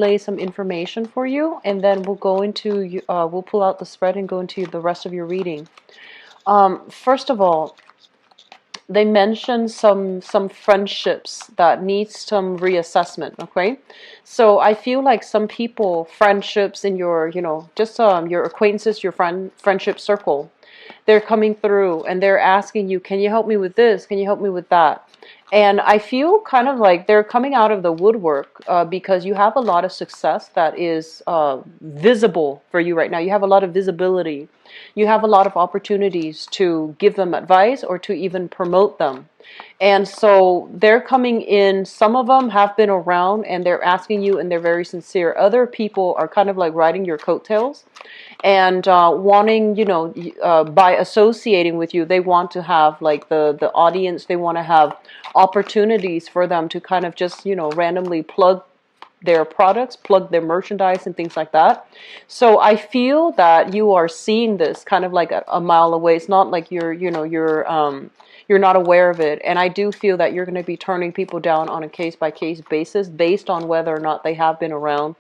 lay some information for you, and then we'll go into, we'll pull out the spread and go into the rest of your reading. First of all, they mentioned some friendships that need some reassessment. Okay, so I feel like some people, friendships in your, just your acquaintances, your friendship circle, they're coming through and they're asking you, can you help me with this, can you help me with that? And I feel kind of like they're coming out of the woodwork, because you have a lot of success that is visible for you right now. You have a lot of visibility. You have a lot of opportunities to give them advice or to even promote them. And so they're coming in. Some of them have been around and they're asking you, and they're very sincere. Other people are kind of like riding your coattails and wanting, by associating with you, they want to have like the audience. They want to have opportunities for them to kind of just, randomly plug their products, plug their merchandise and things like that. So I feel that you are seeing this kind of like a mile away. It's not like you're not aware of it. And I do feel that you're going to be turning people down on a case by case basis based on whether or not they have been around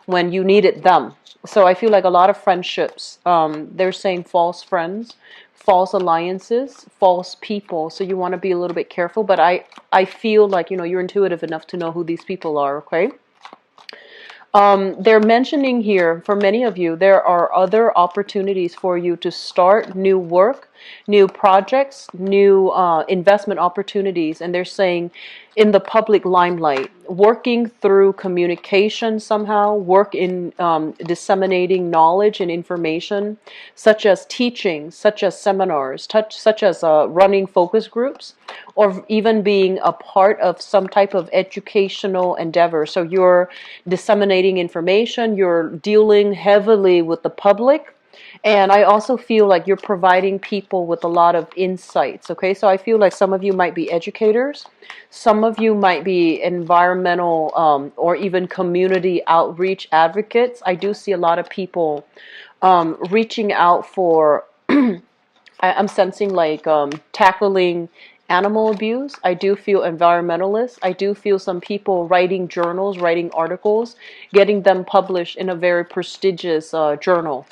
when you needed them. So I feel like a lot of friendships, they're saying false friends, false alliances, false people. So you want to be a little bit careful. But I feel like, you're intuitive enough to know who these people are, okay? They're mentioning here, for many of you, there are other opportunities for you to start new work, new projects, new investment opportunities. And they're saying in the public limelight, working through communication somehow, work in disseminating knowledge and information, such as teaching, such as seminars, such as running focus groups, or even being a part of some type of educational endeavor. So you're disseminating information, you're dealing heavily with the public, and I also feel like you're providing people with a lot of insights, okay? So I feel like some of you might be educators, some of you might be environmental or even community outreach advocates. I do see a lot of people reaching out for, I'm sensing like tackling animal abuse. I do feel environmentalists. I do feel some people writing journals, writing articles, getting them published in a very prestigious journal.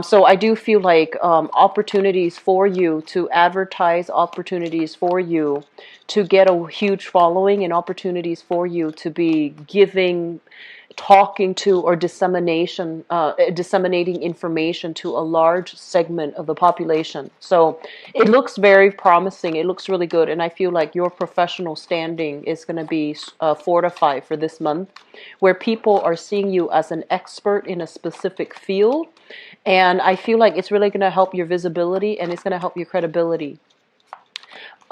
So I do feel like opportunities for you to advertise, opportunities for you to get a huge following, and opportunities for you to be giving, talking to, or disseminating information to a large segment of the population. So it looks very promising. It looks really good. And I feel like your professional standing is going to be fortified for this month, where people are seeing you as an expert in a specific field. And I feel like it's really going to help your visibility, and it's going to help your credibility.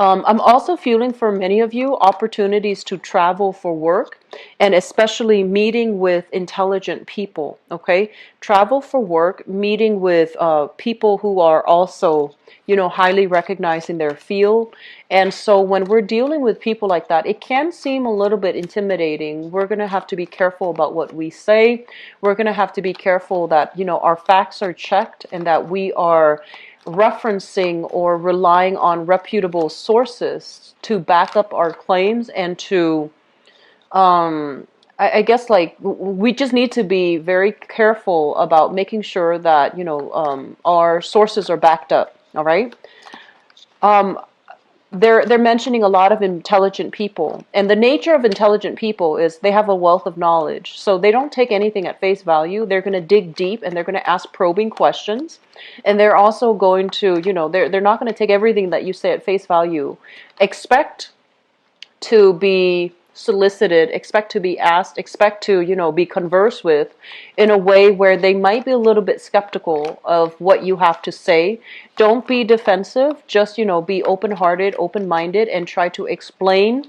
I'm also feeling for many of you opportunities to travel for work, and especially meeting with intelligent people, okay? Travel for work, meeting with people who are also, highly recognized in their field. And so when we're dealing with people like that, it can seem a little bit intimidating. We're going to have to be careful about what we say. We're going to have to be careful that, our facts are checked and that we are referencing or relying on reputable sources to back up our claims, and to I guess like we just need to be very careful about making sure that our sources are backed up. All right. They're mentioning a lot of intelligent people, and the nature of intelligent people is they have a wealth of knowledge. So they don't take anything at face value. They're going to dig deep, and they're going to ask probing questions, and they're also going to, they're not going to take everything that you say at face value. Expect to be solicited, expect to be asked, expect to, be conversed with in a way where they might be a little bit skeptical of what you have to say. Don't be defensive, just, be open-hearted, open-minded, and try to explain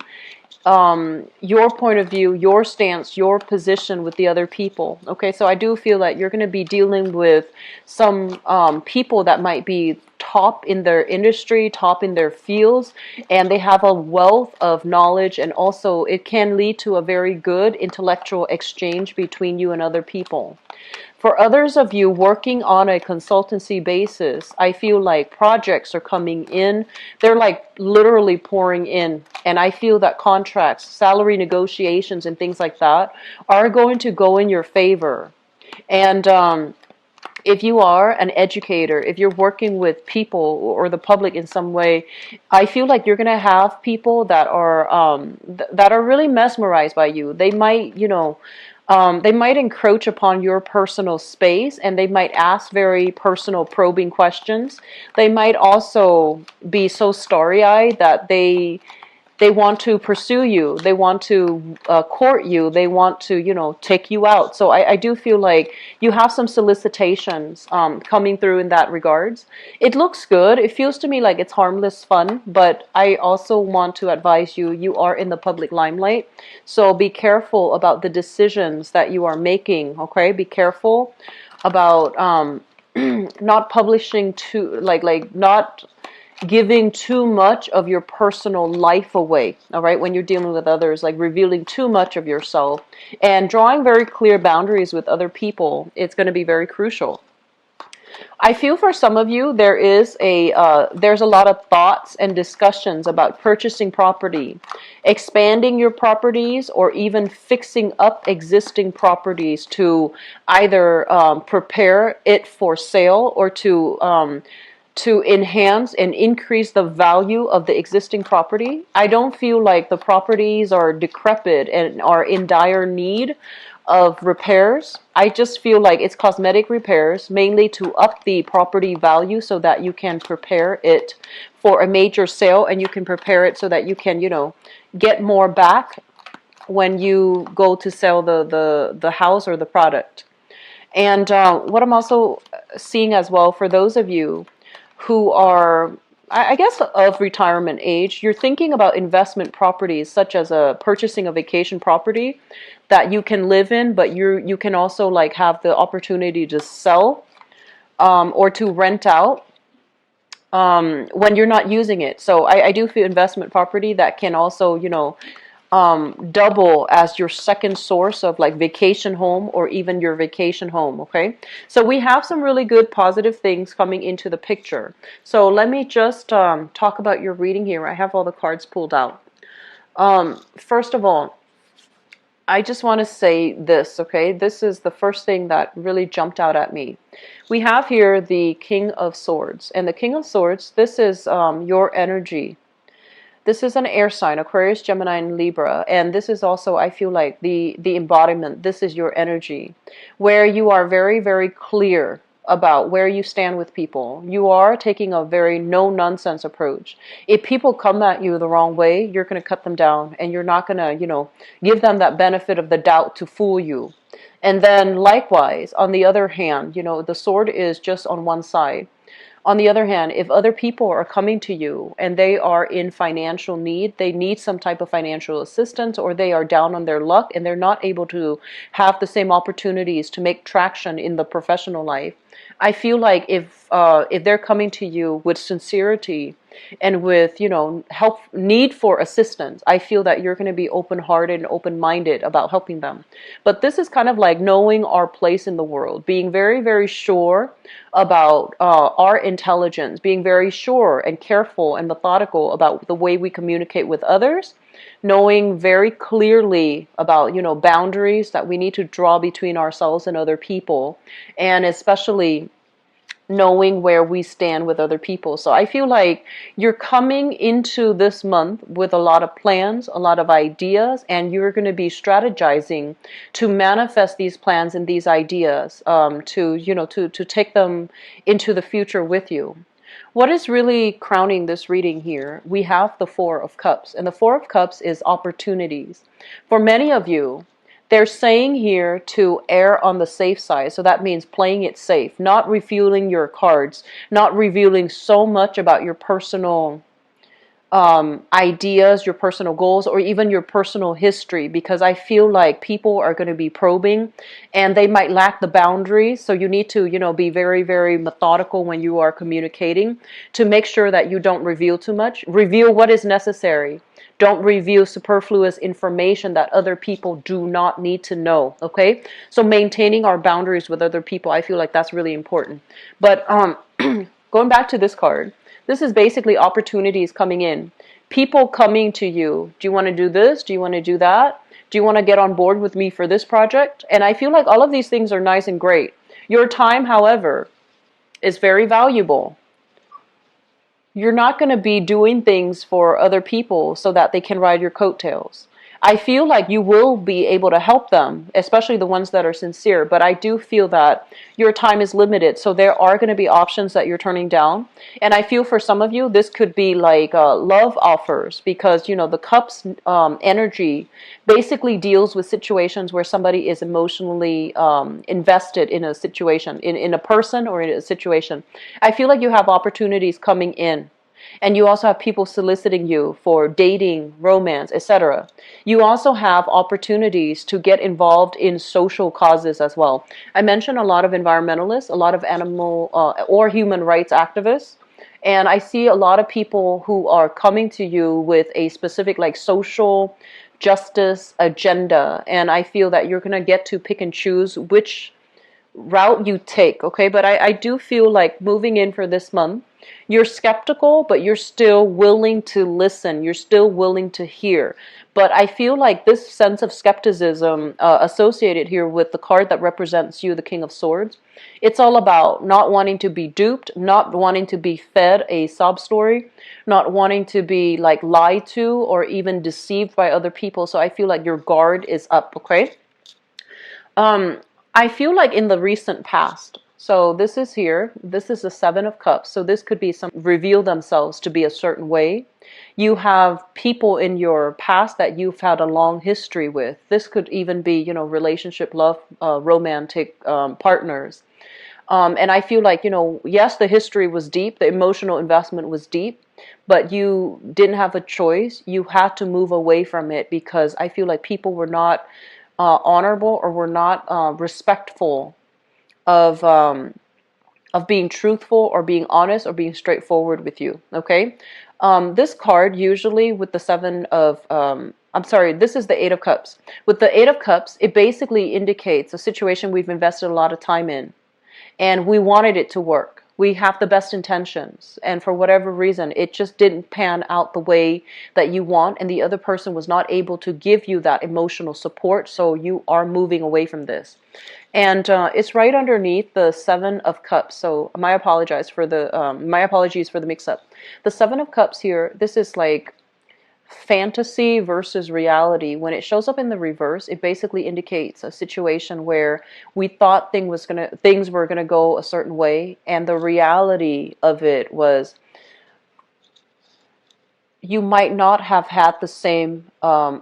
your point of view, your stance, your position with the other people. Okay, so I do feel that you're going to be dealing with some people that might be top in their industry, top in their fields, and they have a wealth of knowledge, and also it can lead to a very good intellectual exchange between you and other people. For others of you working on a consultancy basis, I feel like projects are coming in. They're like literally pouring in. And I feel that contracts, salary negotiations, and things like that are going to go in your favor. And if you are an educator, if you're working with people or the public in some way, I feel like you're going to have people that are that are really mesmerized by you. They might, they might encroach upon your personal space, and they might ask very personal, probing questions. They might also be so starry-eyed that they want to pursue you. They want to court you. They want to, take you out. So I do feel like you have some solicitations coming through in that regards. It looks good. It feels to me like it's harmless fun, but I also want to advise you, you are in the public limelight. So be careful about the decisions that you are making, okay? Be careful about not publishing too, not giving too much of your personal life away, all right, when you're dealing with others, like revealing too much of yourself and drawing very clear boundaries with other people. It's going to be very crucial. I feel for some of you, there's a lot of thoughts and discussions about purchasing property, expanding your properties, or even fixing up existing properties to either prepare it for sale or to enhance and increase the value of the existing property. I don't feel like the properties are decrepit and are in dire need of repairs. I just feel like it's cosmetic repairs, mainly to up the property value so that you can prepare it for a major sale, and you can prepare it so that you can, get more back when you go to sell the house or the product. And what I'm also seeing as well, for those of you who are, I guess, of retirement age, you're thinking about investment properties, such as purchasing a vacation property that you can live in, but you can also like have the opportunity to sell or to rent out when you're not using it. So I do feel investment property that can also, double as your second source of like vacation home or even your vacation home. Okay, so we have some really good positive things coming into the picture. So let me just talk about your reading here. I have all the cards pulled out. First of all, I just want to say this, okay? This is the first thing that really jumped out at me. We have here the King of Swords, and the King of Swords, this is your energy. This is an air sign, Aquarius, Gemini, and Libra. And this is also, I feel like, the embodiment. This is your energy, where you are very, very clear about where you stand with people. You are taking a very no-nonsense approach. If people come at you the wrong way, you're going to cut them down, and you're not going to, give them that benefit of the doubt to fool you. And then likewise, on the other hand, the sword is just on one side. On the other hand, if other people are coming to you and they are in financial need, they need some type of financial assistance, or they are down on their luck and they're not able to have the same opportunities to make traction in the professional life, I feel like if they're coming to you with sincerity and with, help, need for assistance, I feel that you're going to be open-hearted and open-minded about helping them. But this is kind of like knowing our place in the world, being very, very sure about our intelligence, being very sure and careful and methodical about the way we communicate with others, knowing very clearly about, boundaries that we need to draw between ourselves and other people, and especially knowing where we stand with other people. So I feel like you're coming into this month with a lot of plans, a lot of ideas, and you're going to be strategizing to manifest these plans and these ideas, to take them into the future with you. What is really crowning this reading here? We have the Four of Cups, and the Four of Cups is opportunities. For many of you, they're saying here to err on the safe side. So that means playing it safe, not revealing your cards, not revealing so much about your personal ideas, your personal goals, or even your personal history, because I feel like people are going to be probing and they might lack the boundaries. So you need to, be very, very methodical when you are communicating to make sure that you don't reveal too much. Reveal what is necessary. Don't reveal superfluous information that other people do not need to know. Okay? So maintaining our boundaries with other people, I feel like that's really important. But going back to this card, this is basically opportunities coming in. People coming to you. Do you want to do this? Do you want to do that? Do you want to get on board with me for this project? And I feel like all of these things are nice and great. Your time, however, is very valuable. You're not going to be doing things for other people so that they can ride your coattails. I feel like you will be able to help them, especially the ones that are sincere, but I do feel that your time is limited, so there are going to be options that you're turning down. And I feel for some of you, this could be like love offers, because, the Cups energy basically deals with situations where somebody is emotionally invested in a situation, in a person or in a situation. I feel like you have opportunities coming in. And you also have people soliciting you for dating, romance, etc. You also have opportunities to get involved in social causes as well. I mentioned a lot of environmentalists, a lot of animal or human rights activists. And I see a lot of people who are coming to you with a specific like social justice agenda. And I feel that you're going to get to pick and choose which route you take, okay? But I do feel like moving in for this month, you're skeptical, but you're still willing to listen. You're still willing to hear. But I feel like this sense of skepticism associated here with the card that represents you, the King of Swords, it's all about not wanting to be duped, not wanting to be fed a sob story, not wanting to be like lied to or even deceived by other people. So I feel like your guard is up, okay? I feel like in the recent past, so this is here, this is the Seven of Cups, so this could be some reveal themselves to be a certain way. You have people in your past that you've had a long history with. This could even be, relationship, love, romantic partners. And I feel like, yes, the history was deep, the emotional investment was deep, but you didn't have a choice. You had to move away from it because I feel like people were not honorable or were not respectful of being truthful or being honest or being straightforward with you. Okay, this card usually with the this is the Eight of Cups. With the Eight of Cups, it basically indicates a situation we've invested a lot of time in, and we wanted it to work. We have the best intentions, and for whatever reason, it just didn't pan out the way that you want, and the other person was not able to give you that emotional support, so you are moving away from this. And it's right underneath the Seven of Cups. So my apologies for the mix-up. The Seven of Cups here, this is like fantasy versus reality. When it shows up in the reverse, it basically indicates a situation where we thought things were gonna go a certain way, and the reality of it was you might not have had the same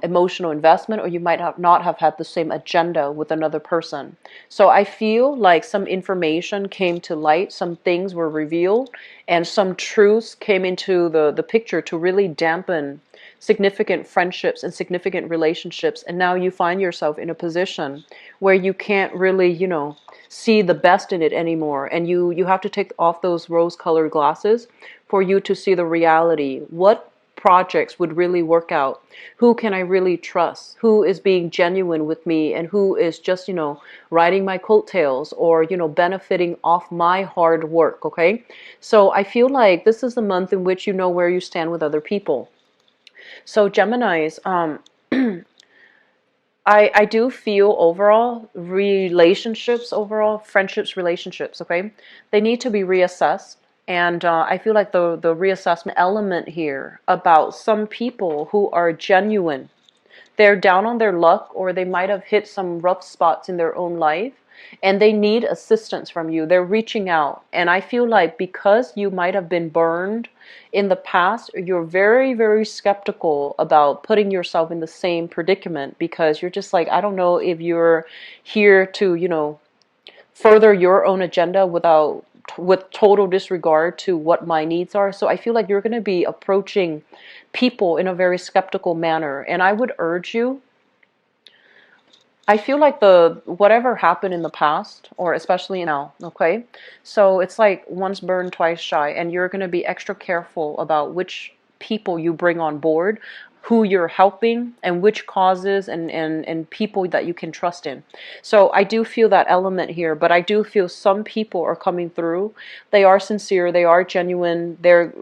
emotional investment, or you might not have had the same agenda with another person. So I feel like some information came to light, some things were revealed, and some truths came into the picture to really dampen significant friendships and significant relationships. And now you find yourself in a position where you can't really, see the best in it anymore. And you have to take off those rose-colored glasses for you to see the reality. What projects would really work out? Who can I really trust? Who is being genuine with me, and who is just, riding my coattails or, benefiting off my hard work, okay? So I feel like this is the month in which you know where you stand with other people. So Geminis, I do feel overall friendships, relationships, okay? They need to be reassessed. And I feel like the reassessment element here about some people who are genuine, they're down on their luck, or they might have hit some rough spots in their own life, and they need assistance from you. They're reaching out. And I feel like because you might have been burned in the past, you're very, very skeptical about putting yourself in the same predicament, because you're just like, I don't know if you're here to, further your own agenda without with total disregard to what my needs are. So I feel like you're going to be approaching people in a very skeptical manner. And I would urge you, I feel like the whatever happened in the past, or especially now, okay? So it's like once burned, twice shy, and you're going to be extra careful about which people you bring on board, who you're helping, and which causes and people that you can trust in. So I do feel that element here, but I do feel some people are coming through. They are sincere, they are genuine, they're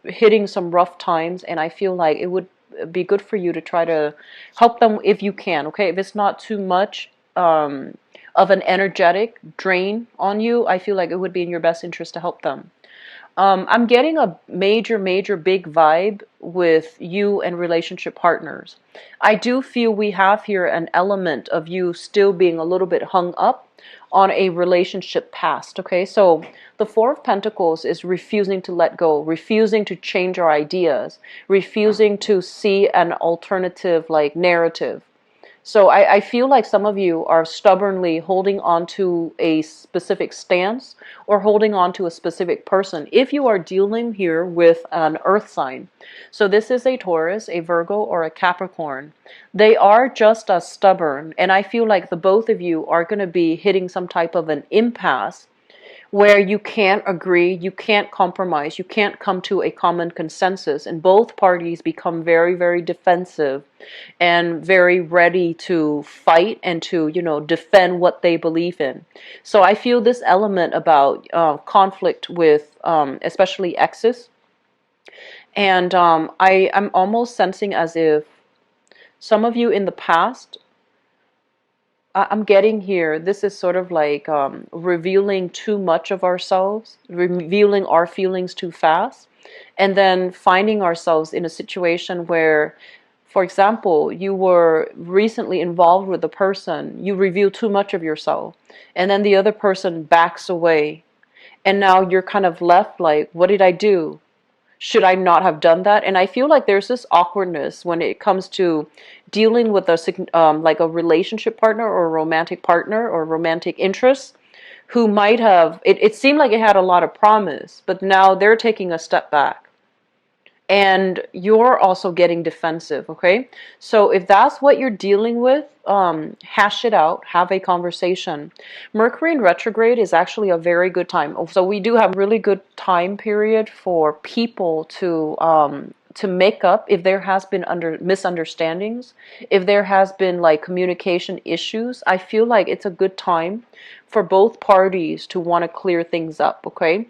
hitting some rough times, and I feel like it would be good for you to try to help them if you can, okay? If it's not too much of an energetic drain on you, I feel like it would be in your best interest to help them. I'm getting a major big vibe with you and relationship partners. I do feel we have here an element of you still being a little bit hung up on a relationship past, okay? So the Four of Pentacles is refusing to let go, refusing to change our ideas, refusing to see an alternative like narrative. So I feel like some of you are stubbornly holding on to a specific stance or holding on to a specific person. If you are dealing here with an earth sign, so this is a Taurus, a Virgo, or a Capricorn, they are just as stubborn. And I feel like the both of you are going to be hitting some type of an impasse where you can't agree, you can't compromise, you can't come to a common consensus, and both parties become very defensive and very ready to fight and to, defend what they believe in. So I feel this element about conflict with especially exes, and I'm almost sensing as if some of you in the past, I'm getting here, this is sort of like revealing too much of ourselves, revealing our feelings too fast, and then finding ourselves in a situation where, for example, you were recently involved with a person, you reveal too much of yourself, and then the other person backs away, and now you're kind of left like, what did I do? Should I not have done that? And I feel like there's this awkwardness when it comes to dealing with like a relationship partner or a romantic partner or romantic interest who might have, it seemed like it had a lot of promise, but now they're taking a step back. And you're also getting defensive, okay? So if that's what you're dealing with, hash it out, have a conversation. Mercury in retrograde is actually a very good time. So we do have really good time period for people to make up if there has been misunderstandings, if there has been like communication issues. I feel like it's a good time for both parties to want to clear things up, okay?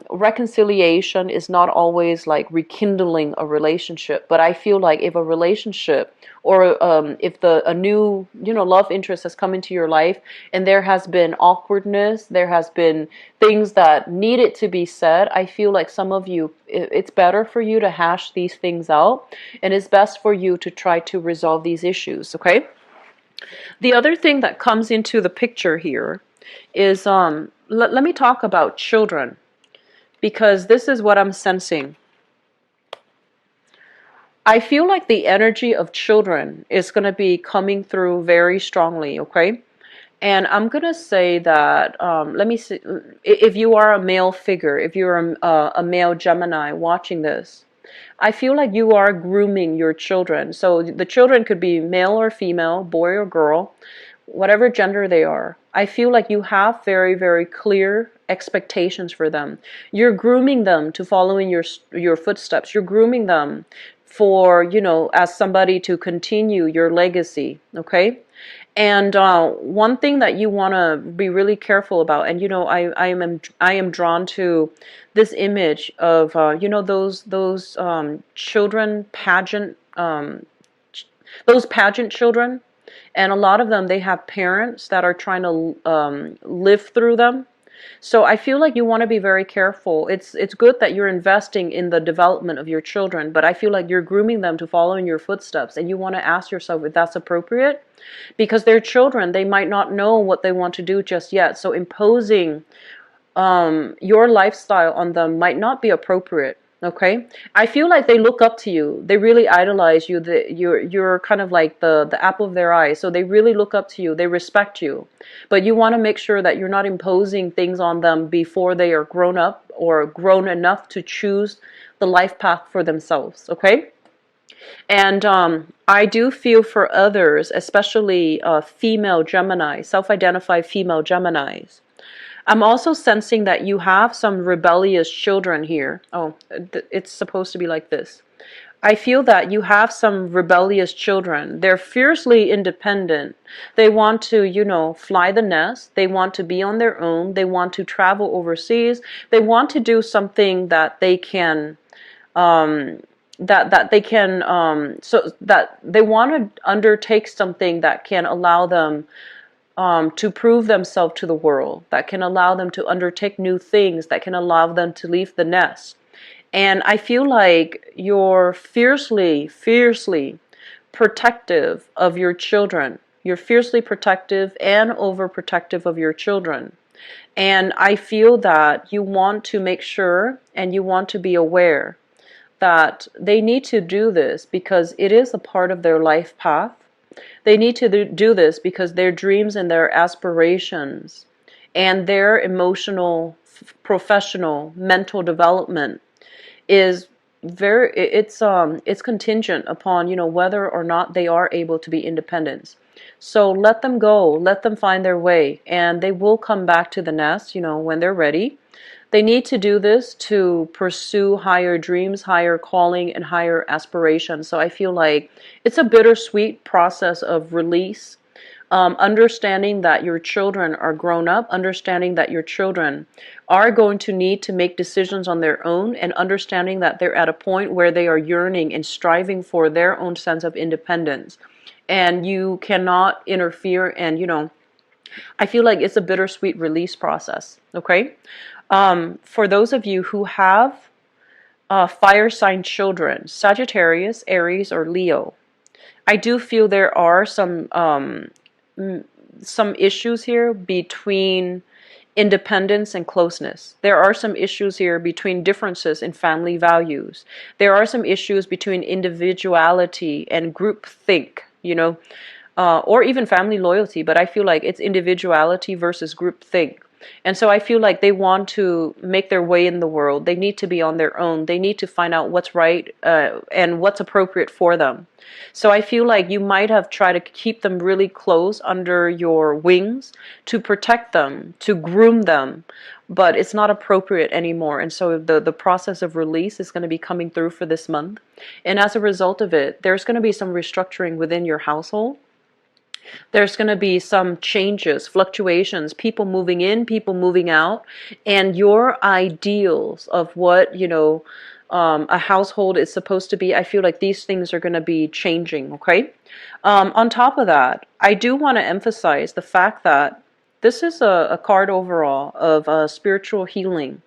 Reconciliation is not always like rekindling a relationship, but I feel like if a relationship or if a new love interest has come into your life and there has been awkwardness, there has been things that needed to be said, I feel like some of you, it's better for you to hash these things out, and it's best for you to try to resolve these issues, okay? The other thing that comes into the picture here is let me talk about children, because this is what I'm sensing. I feel like the energy of children is going to be coming through very strongly, okay? And I'm going to say that, let me see, if you are a male figure, if you're a male Gemini watching this, I feel like you are grooming your children. So the children could be male or female, boy or girl, whatever gender they are. I feel like you have very clear expectations for them. You're grooming them to follow in your footsteps. You're grooming them for, as somebody to continue your legacy, okay? And one thing that you want to be really careful about, and I am drawn to this image of those children pageant, those pageant children. And a lot of them, they have parents that are trying to live through them. So I feel like you want to be very careful. It's good that you're investing in the development of your children, but I feel like you're grooming them to follow in your footsteps. And you want to ask yourself if that's appropriate, because they're children. They might not know what they want to do just yet. So imposing your lifestyle on them might not be appropriate. Okay, I feel like they look up to you. They really idolize you. You're kind of like the apple of their eye. So they really look up to you. They respect you, but you want to make sure that you're not imposing things on them before they are grown up or grown enough to choose the life path for themselves. Okay, and I do feel for others, especially female Gemini, self-identified female Geminis. I'm also sensing that you have some rebellious children here. Oh, it's supposed to be like this. I feel that you have some rebellious children. They're fiercely independent. They want to, fly the nest. They want to be on their own. They want to travel overseas. They want to do something that they can, so that they want to undertake something that can allow them to prove themselves to the world, that can allow them to undertake new things, that can allow them to leave the nest. And I feel like you're fiercely, fiercely protective of your children. You're fiercely protective and overprotective of your children. And I feel that you want to make sure and you want to be aware that they need to do this because it is a part of their life path. They need to do this because their dreams and their aspirations and their emotional, professional, mental development is it's contingent upon, whether or not they are able to be independent. So let them go, let them find their way, and they will come back to the nest, when they're ready. They need to do this to pursue higher dreams, higher calling, and higher aspirations. So I feel like it's a bittersweet process of release, understanding that your children are grown up, understanding that your children are going to need to make decisions on their own, and understanding that they're at a point where they are yearning and striving for their own sense of independence. And you cannot interfere, and I feel like it's a bittersweet release process, okay? For those of you who have fire sign children, Sagittarius, Aries, or Leo, I do feel there are some issues here between independence and closeness. There are some issues here between differences in family values. There are some issues between individuality and groupthink, or even family loyalty, but I feel like it's individuality versus groupthink. And so I feel like they want to make their way in the world. They need to be on their own. They need to find out what's right and what's appropriate for them. So I feel like you might have tried to keep them really close under your wings to protect them, to groom them, but it's not appropriate anymore. And so the process of release is going to be coming through for this month. And as a result of it, there's going to be some restructuring within your household. There's going to be some changes, fluctuations, people moving in, people moving out, and your ideals of what, a household is supposed to be. I feel like these things are going to be changing, okay? On top of that, I do want to emphasize the fact that this is a card overall of spiritual healing,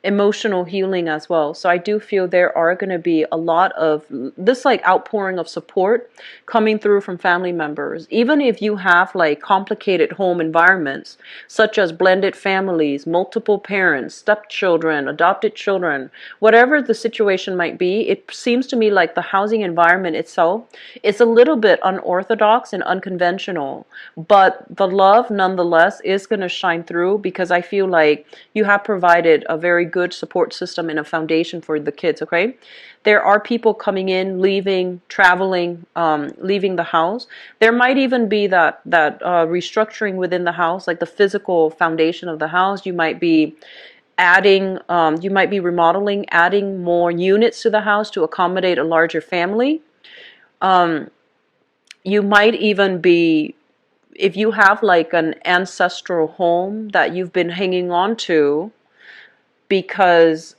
emotional healing as well. So I do feel there are going to be a lot of this like outpouring of support coming through from family members. Even if you have like complicated home environments, such as blended families, multiple parents, stepchildren, adopted children, whatever the situation might be, it seems to me like the housing environment itself is a little bit unorthodox and unconventional, but the love nonetheless is going to shine through because I feel like you have provided a very good support system and a foundation for the kids, okay? There are people coming in, leaving, traveling, leaving the house. There might even be that restructuring within the house, like the physical foundation of the house. You might be adding, you might be remodeling, adding more units to the house to accommodate a larger family. You might even be, if you have like an ancestral home that you've been hanging on to, because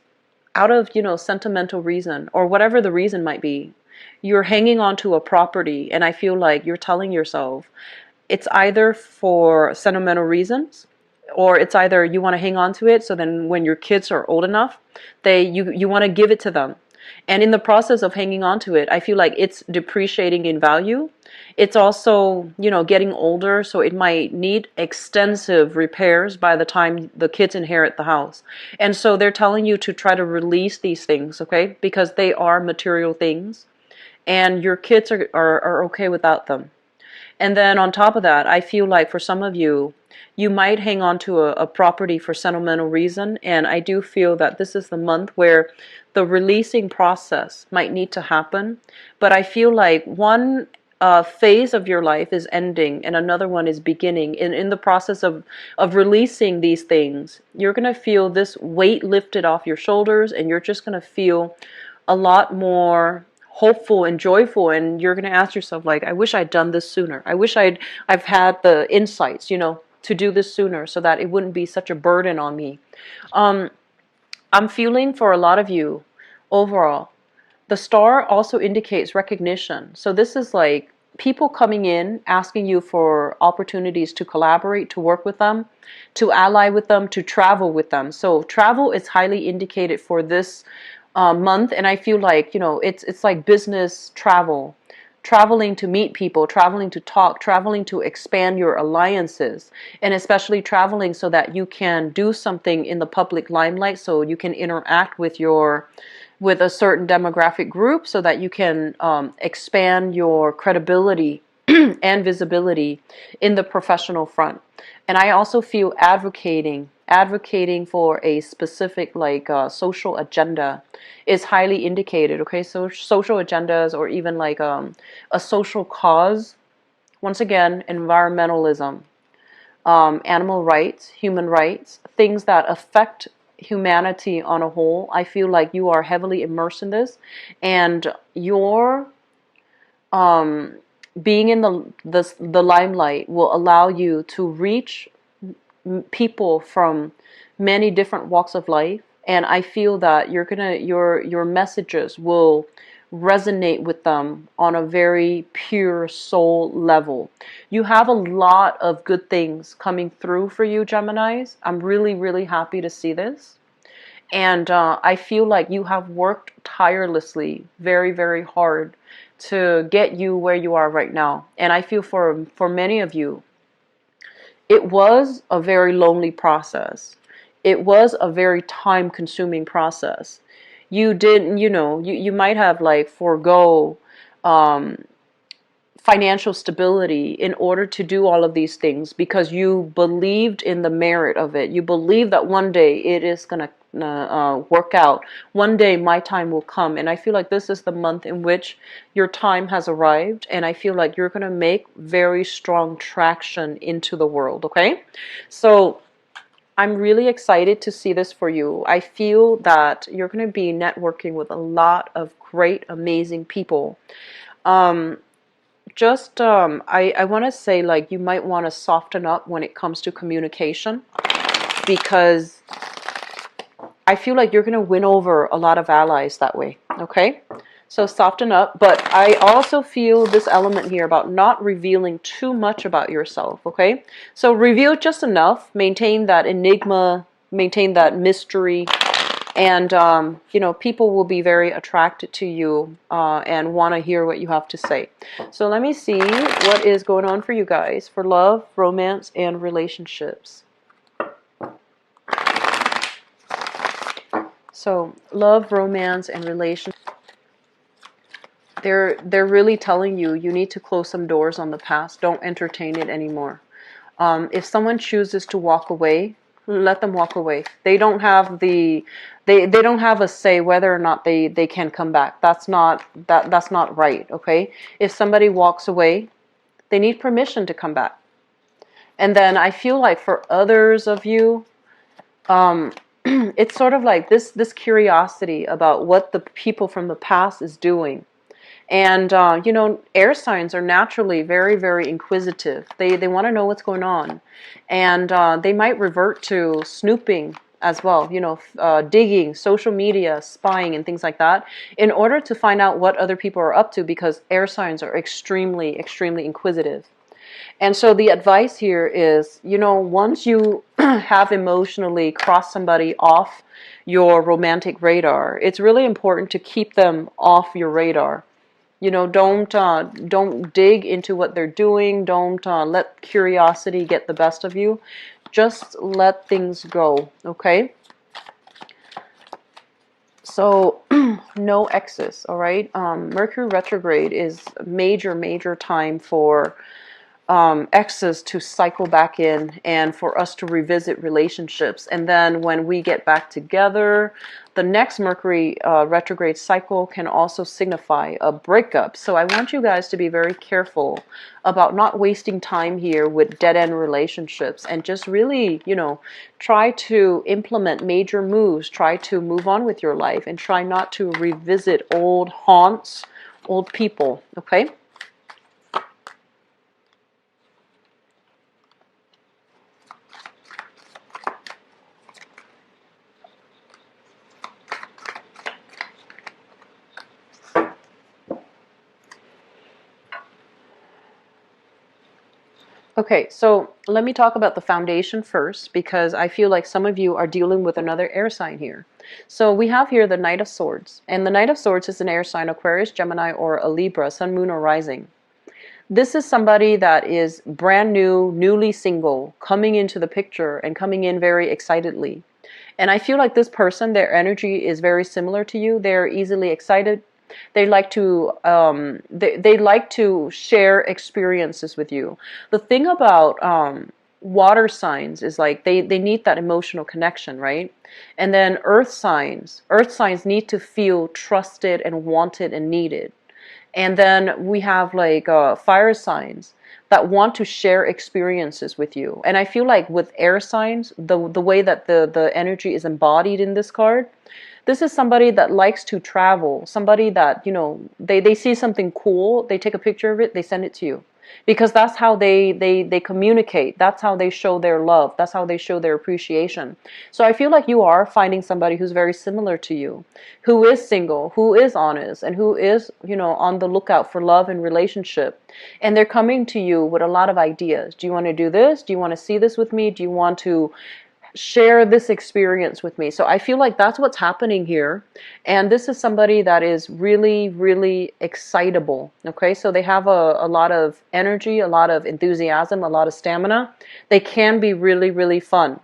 out of, sentimental reason or whatever the reason might be, you're hanging on to a property, and I feel like you're telling yourself it's either for sentimental reasons or it's either you want to hang on to it so then when your kids are old enough, you want to give it to them. And in the process of hanging on to it, I feel like it's depreciating in value. It's also, getting older, so it might need extensive repairs by the time the kids inherit the house. And so they're telling you to try to release these things, okay? Because they are material things, and your kids are okay without them. And then on top of that, I feel like for some of you, you might hang on to a property for sentimental reason. And I do feel that this is the month where the releasing process might need to happen. But I feel like one phase of your life is ending and another one is beginning. And in the process of releasing these things, you're going to feel this weight lifted off your shoulders, and you're just going to feel a lot more hopeful and joyful, and you're going to ask yourself, like, I wish I'd done this sooner. I wish I've had the insights, to do this sooner so that it wouldn't be such a burden on me. I'm feeling for a lot of you overall, the star also indicates recognition. So this is like people coming in, asking you for opportunities to collaborate, to work with them, to ally with them, to travel with them. So travel is highly indicated for this month, and I feel like, it's like business travel, traveling to meet people, traveling to talk, traveling to expand your alliances, and especially traveling so that you can do something in the public limelight, so you can interact with a certain demographic group, so that you can expand your credibility and visibility in the professional front. And I also feel advocating for a specific social agenda is highly indicated. Okay, so social agendas, or even like a social cause. Once again, environmentalism, animal rights, human rights, things that affect humanity on a whole. I feel like you are heavily immersed in this, and your being in the limelight will allow you to reach people from many different walks of life. And I feel that your messages will resonate with them on a very pure soul level. You have a lot of good things coming through for you, Geminis. I'm really, really happy to see this. And I feel like you have worked tirelessly, very, very hard to get you where you are right now. And I feel for many of you, it was a very lonely process. It was a very time-consuming process. You didn't, you might have like forego financial stability in order to do all of these things, because you believed in the merit of it. You believe that one day it is going to work out. One day my time will come. And I feel like this is the month in which your time has arrived. And I feel like you're going to make very strong traction into the world. Okay. So I'm really excited to see this for you. I feel that you're going to be networking with a lot of great, amazing people. I want to say, like, you might want to soften up when it comes to communication, because I feel like you're going to win over a lot of allies that way. Okay, so soften up. But I also feel this element here about not revealing too much about yourself. Okay, so reveal just enough, maintain that enigma, maintain that mystery. And, people will be very attracted to you and want to hear what you have to say. So let me see what is going on for you guys for love, romance, and relationships. So love, romance, and relationships. They're really telling you need to close some doors on the past. Don't entertain it anymore. If someone chooses to walk away, let them walk away. They don't have they don't have a say whether or not they can come back. That's not right. Okay, if somebody walks away, they need permission to come back. And then I feel like for others of you, it's sort of like this curiosity about what the people from the past is doing. And, air signs are naturally very, very inquisitive. They want to know what's going on. And they might revert to snooping as well, digging, social media, spying, and things like that, in order to find out what other people are up to, because air signs are extremely, extremely inquisitive. And so the advice here is, once you have emotionally crossed somebody off your romantic radar, it's really important to keep them off your radar. You know, don't dig into what they're doing. Don't let curiosity get the best of you. Just let things go, okay? So, no exes, all right? Mercury retrograde is a major time for exes to cycle back in and for us to revisit relationships. And then when we get back together, the next Mercury retrograde cycle can also signify a breakup. So I want you guys to be very careful about not wasting time here with dead-end relationships, and just really, you know, try to implement major moves, try to move on with your life, and try not to revisit old haunts, old people, okay? Okay, so let me talk about the foundation first, because I feel like some of you are dealing with another air sign here. So we have here the Knight of Swords, and the Knight of Swords is an air sign: Aquarius, Gemini, or a Libra, Sun, Moon, or Rising. This is somebody that is brand new, newly single, coming into the picture and coming in very excitedly. And I feel like this person, their energy is very similar to you. They're easily excited. They like to they like to share experiences with you. The thing about water signs is like they need that emotional connection, right? And then earth signs need to feel trusted and wanted and needed. And then we have like fire signs that want to share experiences with you. And I feel like with air signs, the way that the energy is embodied in this card, this is somebody that likes to travel, somebody that, you know, they see something cool, they take a picture of it, they send it to you. Because that's how they communicate. That's how they show their love. That's how they show their appreciation. So I feel like you are finding somebody who's very similar to you, who is single, who is honest, and who is, you know, on the lookout for love and relationship. And they're coming to you with a lot of ideas. Do you want to do this? Do you want to see this with me? Do you want to share this experience with me? So I feel like that's what's happening here. And this is somebody that is really excitable. Okay, so they have a lot of energy, a lot of enthusiasm, a lot of stamina. They can be really fun.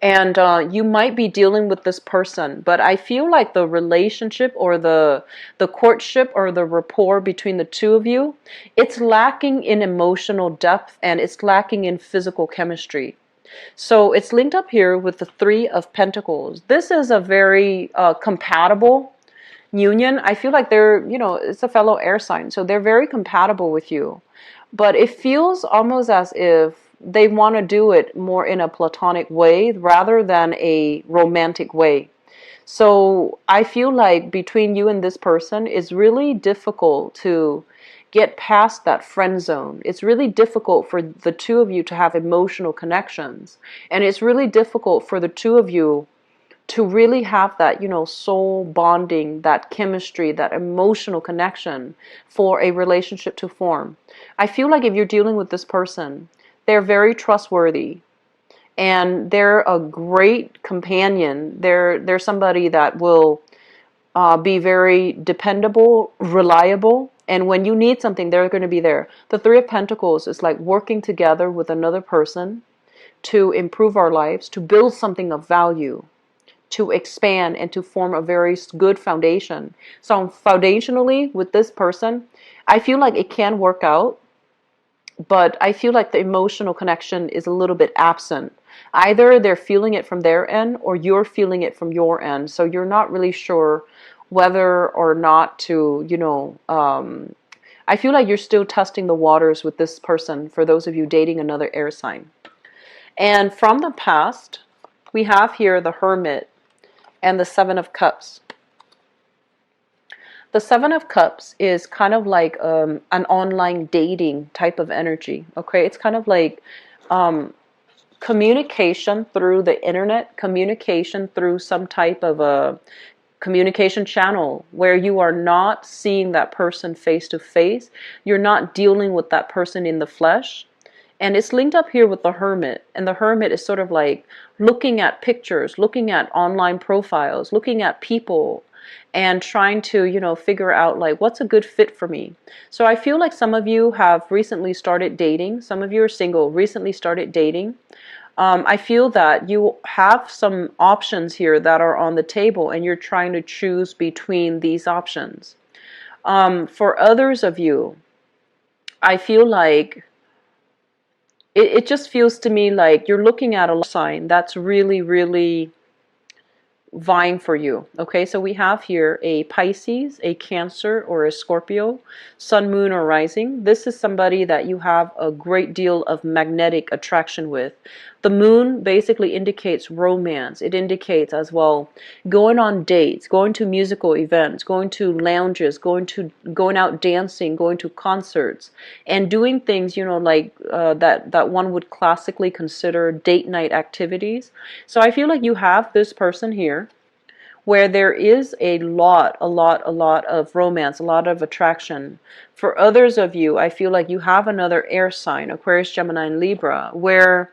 And you might be dealing with this person, but I feel like the relationship or the courtship or the rapport between the two of you, it's lacking in emotional depth, and it's lacking in physical chemistry. So it's linked up here with the Three of Pentacles. This is a very compatible union. I feel like they're, you know, it's a fellow air sign, so they're very compatible with you. But it feels almost as if they want to do it more in a platonic way rather than a romantic way. So I feel like between you and this person, it's really difficult to get past that friend zone. It's really difficult for the two of you to have emotional connections. And it's really difficult for the two of you to really have that, you know, soul bonding, that chemistry, that emotional connection for a relationship to form. I feel like if you're dealing with this person, they're very trustworthy, and they're a great companion. They're somebody that will be very dependable, reliable, and when you need something, they're going to be there. The Three of Pentacles is like working together with another person to improve our lives, to build something of value, to expand, and to form a very good foundation. So foundationally with this person, I feel like it can work out, but I feel like the emotional connection is a little bit absent. Either they're feeling it from their end or you're feeling it from your end. So you're not really sure whether or not to, you know, I feel like you're still testing the waters with this person, for those of you dating another air sign. And from the past, we have here the Hermit and the Seven of Cups. The Seven of Cups is kind of like an online dating type of energy. Okay, it's kind of like communication through the internet, communication through some type of a communication channel where you are not seeing that person face to face. You're not dealing with that person in the flesh. And it's linked up here with the Hermit. And the Hermit is sort of like looking at pictures, looking at online profiles, looking at people, and trying to, figure out like what's a good fit for me. So I feel like some of you have recently started dating. Some of you are single, recently started dating. I feel that you have some options here that are on the table, and you're trying to choose between these options. For others of you, I feel like it just feels to me like you're looking at a sign that's really, really vying for you. Okay, so we have here a Pisces, a Cancer, or a Scorpio, Sun, Moon, or Rising. This is somebody that you have a great deal of magnetic attraction with. The Moon basically indicates romance. It indicates as well going on dates, going to musical events, going to lounges, going out dancing, going to concerts, and doing things, like that one would classically consider date night activities. So I feel like you have this person here where there is a lot of romance, a lot of attraction. For others of you, I feel like you have another air sign, Aquarius, Gemini, and Libra, where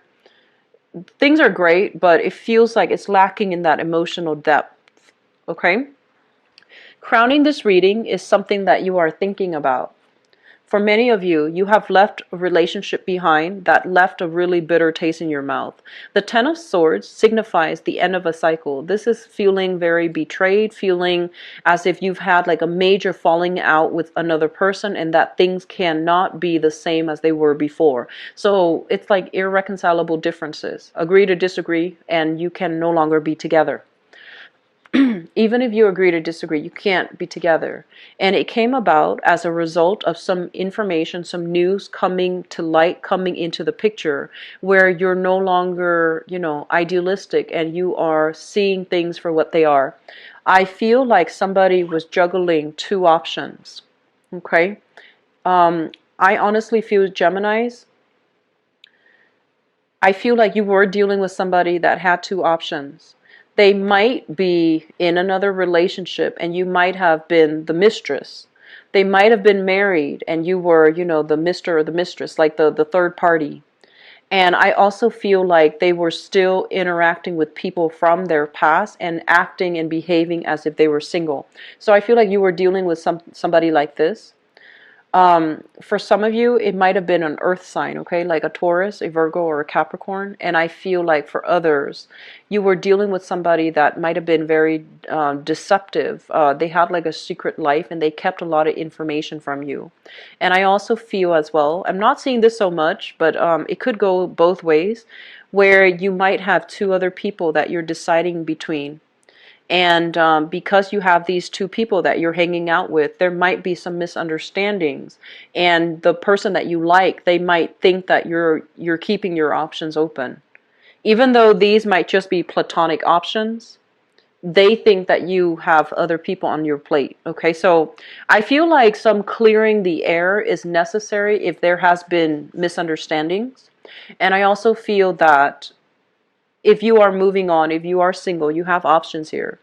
things are great, but it feels like it's lacking in that emotional depth. Okay? Crowning this reading is something that you are thinking about. For many of you, you have left a relationship behind that left a really bitter taste in your mouth. The Ten of Swords signifies the end of a cycle. This is feeling very betrayed, feeling as if you've had like a major falling out with another person and that things cannot be the same as they were before. So it's like irreconcilable differences. Agree to disagree, and you can no longer be together. Even if you agree to disagree, you can't be together. And it came about as a result of some information, some news coming to light, coming into the picture, where you're no longer, idealistic, and you are seeing things for what they are. I feel like somebody was juggling two options. Okay? I honestly feel, Geminis, I feel like you were dealing with somebody that had two options. They might be in another relationship and you might have been the mistress. They might have been married and you were, the Mr. or the mistress, like the third party. And I also feel like they were still interacting with people from their past and acting and behaving as if they were single. So I feel like you were dealing with somebody like this. For some of you, it might have been an earth sign, okay, like a Taurus, a Virgo, or a Capricorn. And I feel like for others, you were dealing with somebody that might have been very deceptive. They had like a secret life and they kept a lot of information from you. And I also feel as well, I'm not seeing this so much, but it could go both ways, where you might have two other people that you're deciding between. And because you have these two people that you're hanging out with, there might be some misunderstandings. And the person that you like, they might think that you're keeping your options open. Even though these might just be platonic options, they think that you have other people on your plate. Okay, so I feel like some clearing the air is necessary if there has been misunderstandings. And I also feel that if you are moving on, if you are single, you have options here.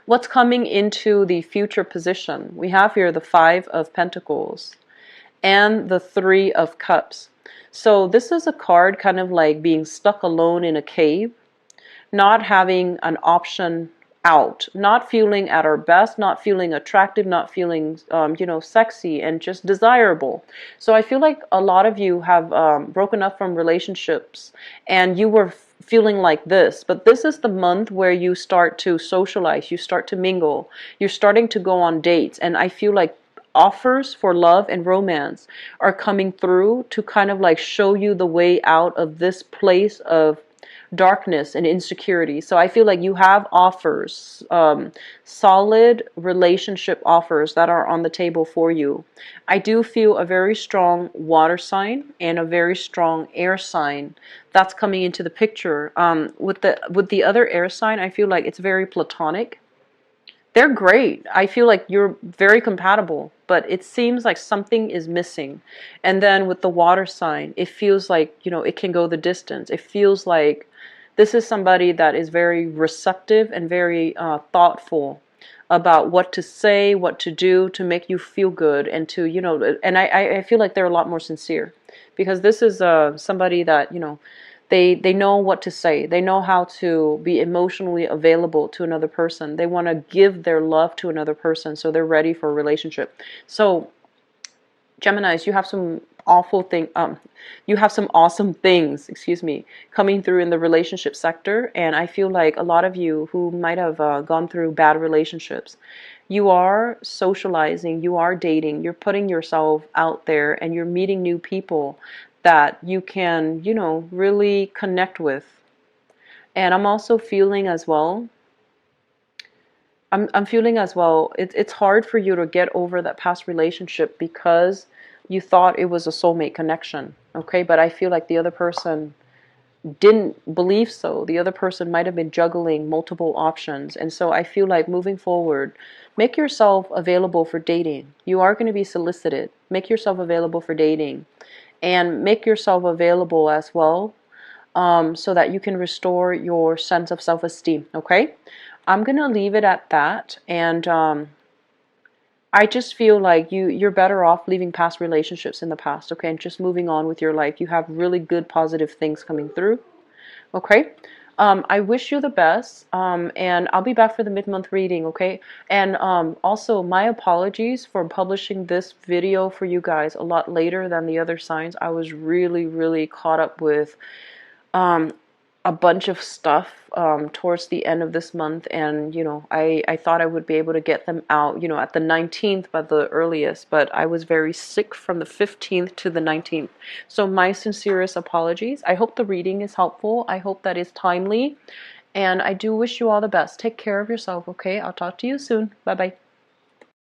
What's coming into the future position? We have here the Five of Pentacles and the Three of Cups. So this is a card kind of like being stuck alone in a cave, not having an option out, not feeling at our best, not feeling attractive, not feeling, sexy and just desirable. So I feel like a lot of you have broken up from relationships and you were feeling like this, but this is the month where you start to socialize, you start to mingle, you're starting to go on dates, and I feel like offers for love and romance are coming through to kind of like show you the way out of this place of darkness and insecurity. So I feel like you have offers, solid relationship offers that are on the table for you. I do feel a very strong water sign and a very strong air sign that's coming into the picture. With the other air sign, I feel like it's very platonic. They're great. I feel like you're very compatible, but it seems like something is missing. And then with the water sign, it feels like, it can go the distance. It feels like this is somebody that is very receptive and very thoughtful. about what to say, what to do to make you feel good, and to, and I feel like they're a lot more sincere, because this is somebody that, they know what to say. They know how to be emotionally available to another person. They want to give their love to another person, so they're ready for a relationship. So Geminis, you have some awesome things, excuse me, coming through in the relationship sector. And I feel like a lot of you who might have gone through bad relationships, you are socializing, you are dating, you're putting yourself out there, and you're meeting new people that you can, really connect with. And I'm also feeling as well, I'm feeling as well, it's hard for you to get over that past relationship because you thought it was a soulmate connection, okay? But I feel like the other person didn't believe so. The other person might have been juggling multiple options. And so I feel like moving forward, make yourself available for dating. You are going to be solicited. Make yourself available for dating. And make yourself available as well, so that you can restore your sense of self-esteem, okay? I'm going to leave it at that. And I just feel like you're better off leaving past relationships in the past, okay, and just moving on with your life. You have really good positive things coming through, okay? I wish you the best, and I'll be back for the mid-month reading, okay? And also, my apologies for publishing this video for you guys a lot later than the other signs. I was really, really caught up with a bunch of stuff towards the end of this month, and I thought I would be able to get them out at the 19th by the earliest, but I was very sick from the 15th to the 19th. So my sincerest apologies. I hope the reading is helpful. I hope that is timely, and I do wish you all the best. Take care of yourself, okay? I'll talk to you soon. Bye bye.